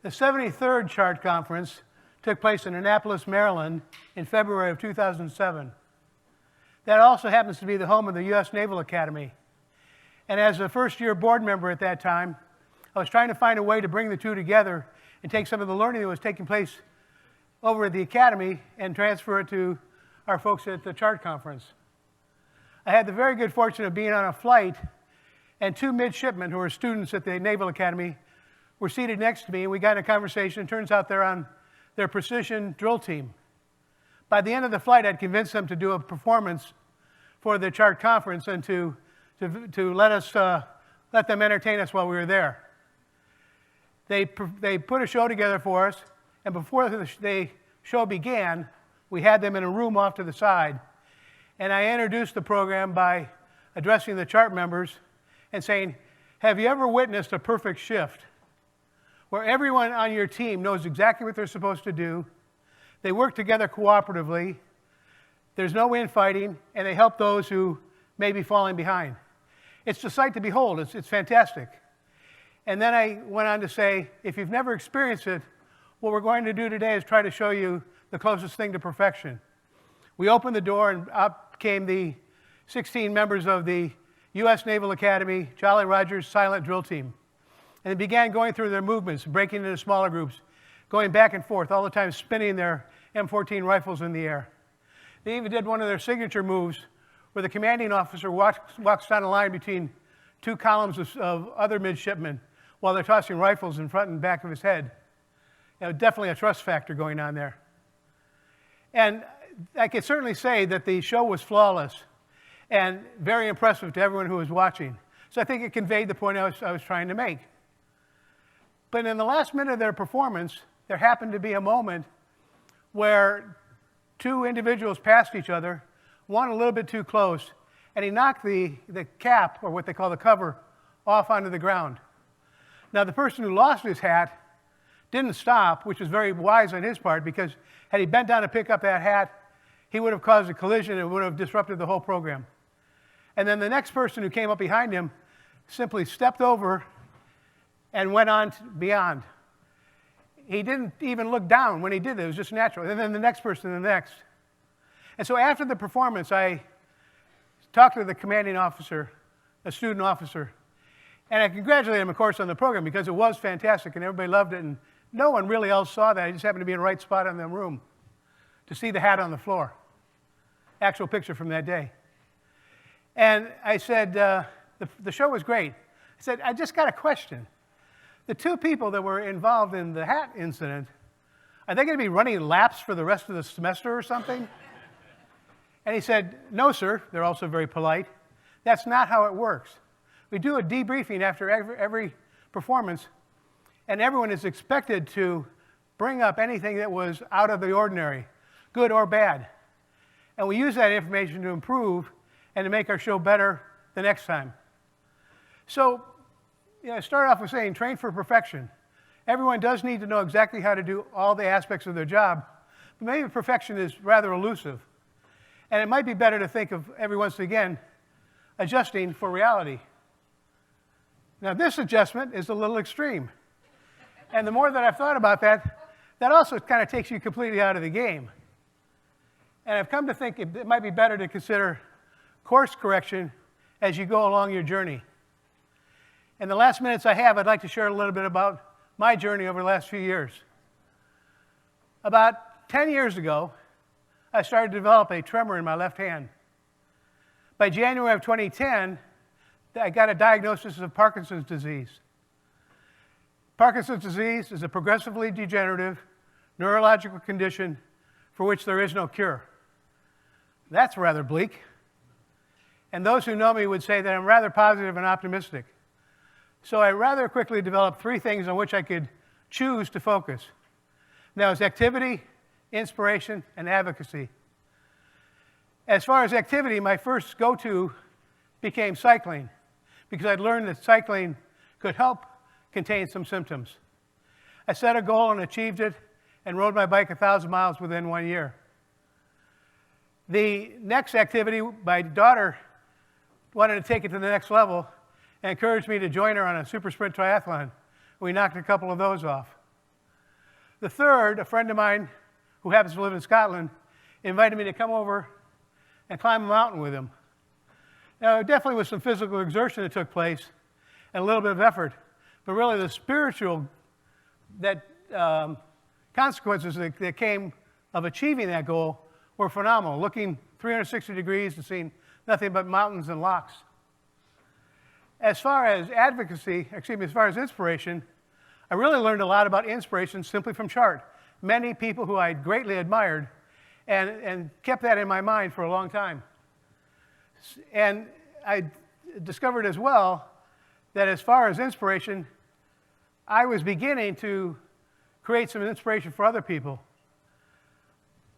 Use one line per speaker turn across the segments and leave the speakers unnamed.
The 73rd Chart Conference took place in Annapolis, Maryland in February of 2007. That also happens to be the home of the U.S. Naval Academy. And as a first-year board member at that time, I was trying to find a way to bring the two together and take some of the learning that was taking place over at the Academy and transfer it to our folks at the Chart Conference. I had the very good fortune of being on a flight, and two midshipmen who were students at the Naval Academy were seated next to me, and we got in a conversation. It turns out they're on their precision drill team. By the end of the flight, I'd convinced them to do a performance for the Chart Conference and to let them entertain us while we were there. They put a show together for us, and before the show began, we had them in a room off to the side, and I introduced the program by addressing the Chart members and saying, have you ever witnessed a perfect shift where everyone on your team knows exactly what they're supposed to do, they work together cooperatively, there's no infighting, and they help those who may be falling behind? It's a sight to behold. It's fantastic. And then I went on to say, if you've never experienced it, what we're going to do today is try to show you the closest thing to perfection. We opened the door, and up came the 16 members of the U.S. Naval Academy Jolly Rogers Silent Drill Team. And they began going through their movements, breaking into smaller groups, going back and forth, all the time spinning their M14 rifles in the air. They even did one of their signature moves where the commanding officer walks down a line between two columns of other midshipmen while they're tossing rifles in front and back of his head. Definitely a trust factor going on there. And I can certainly say that the show was flawless and very impressive to everyone who was watching. So I think it conveyed the point I was trying to make. But in the last minute of their performance, there happened to be a moment where two individuals passed each other, one a little bit too close, and he knocked the cap, or what they call the cover, off onto the ground. Now, the person who lost his hat didn't stop, which was very wise on his part, because had he bent down to pick up that hat, he would have caused a collision and would have disrupted the whole program. And then the next person who came up behind him simply stepped over and went on beyond. He didn't even look down when he did it. It was just natural. And then the next person, the next. And so after the performance, I talked to the commanding officer, a student officer, and I congratulated him, of course, on the program because it was fantastic and everybody loved it, and no one really else saw that. I just happened to be in the right spot in the room to see the hat on the floor. Actual picture from that day. And I said, the show was great. I said, I just got a question. The two people that were involved in the hat incident, are they going to be running laps for the rest of the semester or something? And he said, no, sir. They're also very polite. That's not how it works. We do a debriefing after every performance, and everyone is expected to bring up anything that was out of the ordinary, good or bad. And we use that information to improve and to make our show better the next time. So, I start off with saying, train for perfection. Everyone does need to know exactly how to do all the aspects of their job, but maybe perfection is rather elusive. And it might be better to think of every once again adjusting for reality. Now, this adjustment is a little extreme. And the more that I've thought about that, that also kind of takes you completely out of the game. And I've come to think it might be better to consider course correction as you go along your journey. In the last minutes I have, I'd like to share a little bit about my journey over the last few years. About 10 years ago, I started to develop a tremor in my left hand. By January of 2010, I got a diagnosis of Parkinson's disease. Parkinson's disease is a progressively degenerative neurological condition for which there is no cure. That's rather bleak. And those who know me would say that I'm rather positive and optimistic. So I rather quickly developed three things on which I could choose to focus. That was activity, inspiration, and advocacy. As far as activity, my first go-to became cycling, because I'd learned that cycling could help contain some symptoms. I set a goal and achieved it, and rode my bike 1,000 miles within 1 year. The next activity, my daughter wanted to take it to the next level and encouraged me to join her on a super sprint triathlon. We knocked a couple of those off. The third, a friend of mine who happens to live in Scotland, invited me to come over and climb a mountain with him. Now, it definitely was some physical exertion that took place and a little bit of effort, but really the spiritual consequences that came of achieving that goal were phenomenal, looking 360 degrees and seeing nothing but mountains and lochs. As far as inspiration, I really learned a lot about inspiration simply from chart. Many people who I greatly admired and kept that in my mind for a long time. And I discovered as well that as far as inspiration, I was beginning to create some inspiration for other people.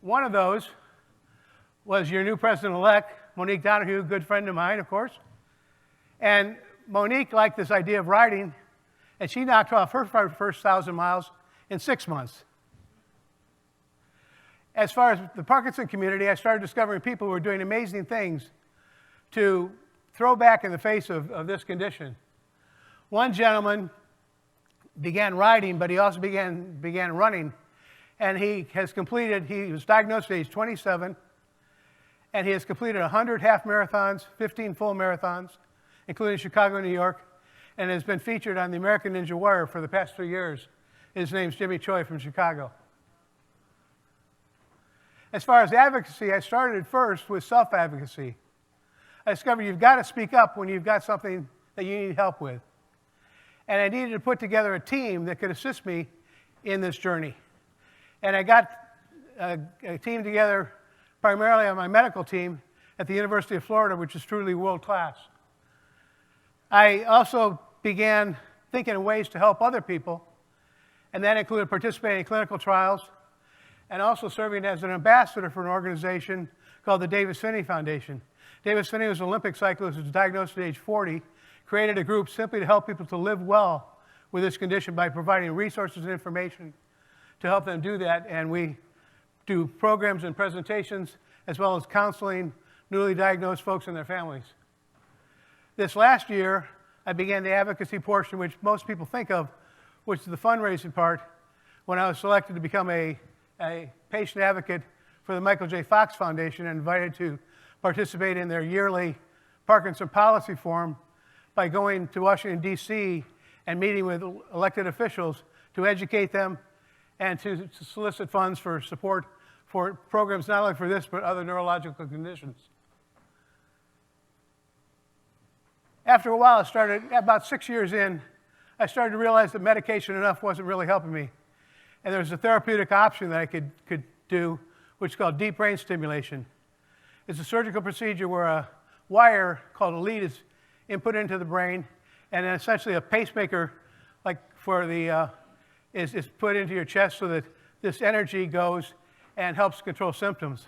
One of those was your new president-elect, Monique Donahue, a good friend of mine, of course. And Monique liked this idea of riding, and she knocked off her first 1,000 miles in 6 months. As far as the Parkinson community, I started discovering people who were doing amazing things to throw back in the face of this condition. One gentleman began riding, but he also began running, and he was diagnosed at age 27, and he has completed 100 half marathons, 15 full marathons, including Chicago and New York, and has been featured on the American Ninja Warrior for the past 3 years. His name's Jimmy Choi from Chicago. As far as advocacy, I started first with self-advocacy. I discovered you've got to speak up when you've got something that you need help with. And I needed to put together a team that could assist me in this journey. And I got a team together primarily on my medical team at the University of Florida, which is truly world-class. I also began thinking of ways to help other people, and that included participating in clinical trials and also serving as an ambassador for an organization called the Davis Finney Foundation. Davis Finney was an Olympic cyclist who was diagnosed at age 40, created a group simply to help people to live well with this condition by providing resources and information to help them do that. And we do programs and presentations as well as counseling newly diagnosed folks and their families. This last year, I began the advocacy portion, which most people think of, which is the fundraising part, when I was selected to become a patient advocate for the Michael J. Fox Foundation and invited to participate in their yearly Parkinson Policy Forum by going to Washington, D.C. and meeting with elected officials to educate them and to solicit funds for support for programs not only for this but other neurological conditions. After a while, about 6 years in, I started to realize that medication enough wasn't really helping me. And there was a therapeutic option that I could do, which is called deep brain stimulation. It's a surgical procedure where a wire called a lead is input into the brain, and then essentially a pacemaker, like is put into your chest so that this energy goes and helps control symptoms.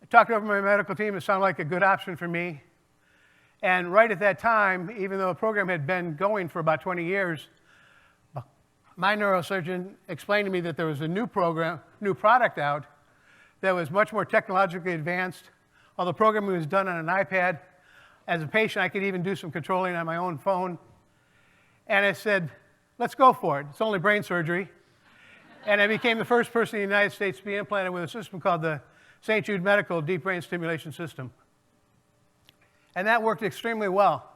I talked over my medical team. It sounded like a good option for me. And right at that time, even though the program had been going for about 20 years, my neurosurgeon explained to me that there was a new product out that was much more technologically advanced. Although programming was done on an iPad, as a patient, I could even do some controlling on my own phone. And I said, let's go for it. It's only brain surgery. And I became the first person in the United States to be implanted with a system called the St. Jude Medical Deep Brain Stimulation System. And that worked extremely well.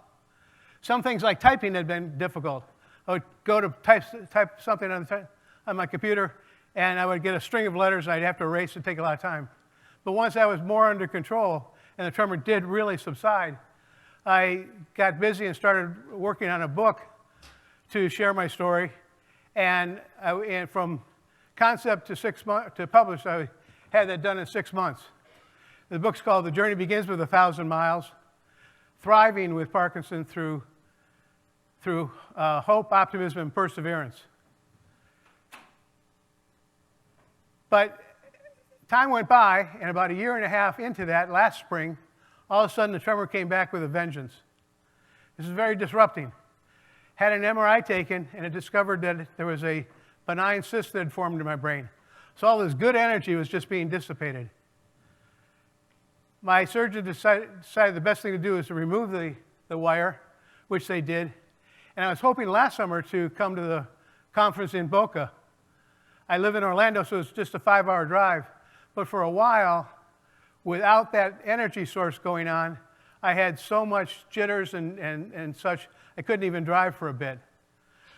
Some things like typing had been difficult. I would go to type something on my computer, and I would get a string of letters, and I'd have to erase and take a lot of time. But once I was more under control, and the tremor did really subside, I got busy and started working on a book to share my story. And from concept to publish, I had that done in 6 months. The book's called The Journey Begins with 1,000 Miles, Thriving with Parkinson through hope, optimism, and perseverance. But time went by, and about 1.5 years into that, last spring, all of a sudden the tremor came back with a vengeance. This is very disrupting. Had an MRI taken, and it discovered that there was a benign cyst that had formed in my brain. So all this good energy was just being dissipated. My surgeon decided the best thing to do is to remove the wire, which they did. And I was hoping last summer to come to the conference in Boca I live in Orlando, so it's just a 5-hour drive. But for a while, without that energy source going on, I had so much jitters and such, I couldn't even drive for a bit.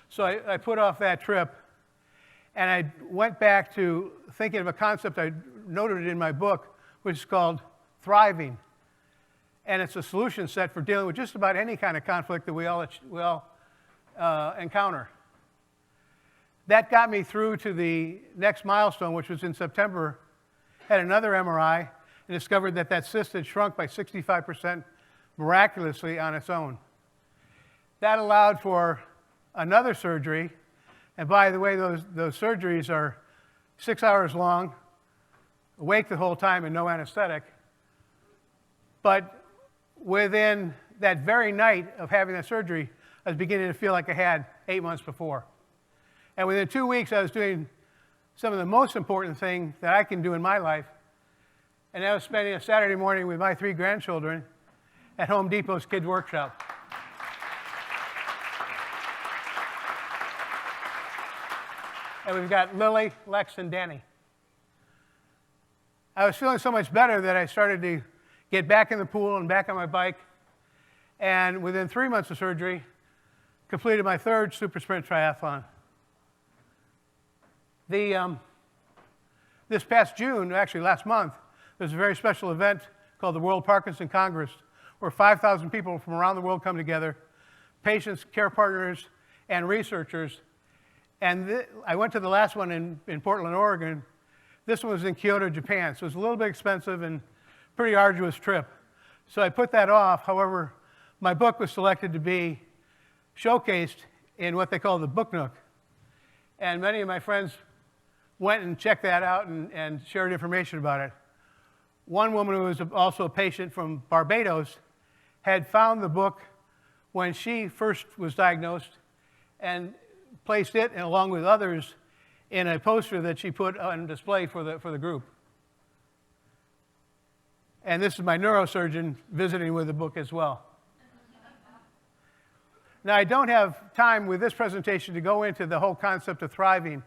So I put off that trip, and I went back to thinking of a concept I noted in my book, which is called thriving. And it's a solution set for dealing with just about any kind of conflict that we all encounter. That got me through to the next milestone, which was in September. Had another MRI and discovered that that cyst had shrunk by 65% miraculously on its own. That allowed for another surgery. And by the way, those surgeries are 6 hours long, awake the whole time and no anesthetic. But within that very night of having that surgery, I was beginning to feel like I had 8 months before. And within 2 weeks, I was doing some of the most important thing that I can do in my life. And I was spending a Saturday morning with my 3 grandchildren at Home Depot's Kids Workshop. And we've got Lily, Lex, and Danny. I was feeling so much better that I started to get back in the pool and back on my bike. And within 3 months of surgery, completed my 3rd super sprint triathlon. This past June, actually last month, there's a very special event called the World Parkinson Congress, where 5,000 people from around the world come together, patients, care partners, and researchers. And I went to the last one in Portland, Oregon. This one was in Kyoto, Japan, so it's a little bit expensive and pretty arduous trip. So I put that off. However, my book was selected to be showcased in what they call the Book Nook. And many of my friends went and checked that out and shared information about it. One woman who was also a patient from Barbados had found the book when she first was diagnosed and placed it, and along with others, in a poster that she put on display for the group. And this is my neurosurgeon visiting with the book as well. Now, I don't have time with this presentation to go into the whole concept of thriving,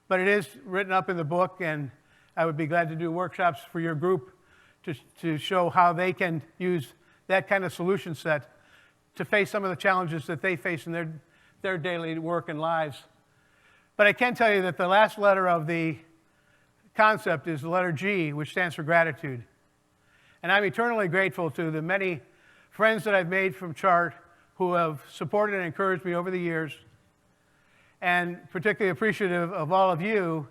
but it is written up in the book, and I would be glad to do workshops for your group to show how they can use that kind of solution set to face some of the challenges that they face in their daily work and lives. But I can tell you that the last letter of the concept is the letter G, which stands for gratitude. And I'm eternally grateful to the many friends that I've made from CHART who have supported and encouraged me over the years, and particularly appreciative of all of you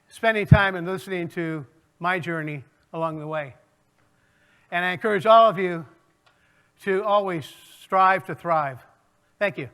spending time and listening to my journey along the way. And I encourage all of you to always strive to thrive. Thank you.